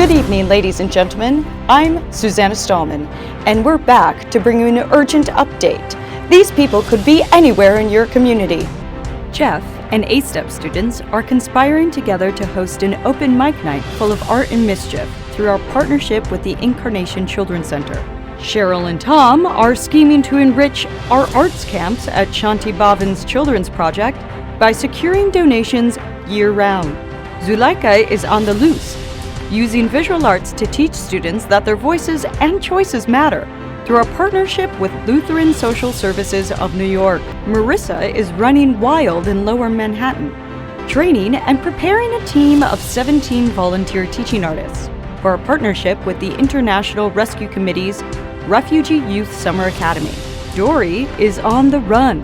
Good evening, ladies and gentlemen. I'm Susanna Stallman, and we're back to bring you an urgent update. These people could be anywhere in your community. Jeff and A-Step students are conspiring together to host an open mic night full of art and mischief through our partnership with the Incarnation Children's Center. Cheryl and Tom are scheming to enrich our arts camps at Shanti Bhavan's Children's Project by securing donations year-round. Zuleika is on the loose, using visual arts to teach students that their voices and choices matter through our partnership with Lutheran Social Services of New York. Marissa is running wild in Lower Manhattan, training and preparing a team of 17 volunteer teaching artists for our partnership with the International Rescue Committee's Refugee Youth Summer Academy. Dory is on the run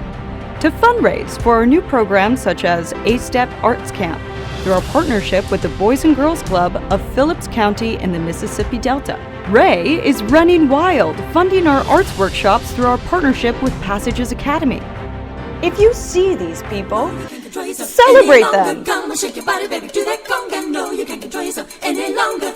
to fundraise for our new programs such as A-Step Arts Camp through our partnership with the Boys and Girls Club of Phillips County in the Mississippi Delta. Ray is running wild, funding our arts workshops through our partnership with Passages Academy. If you see these people, celebrate them! Come on, shake your body, baby, do that conga. No, you can't control yourself any longer.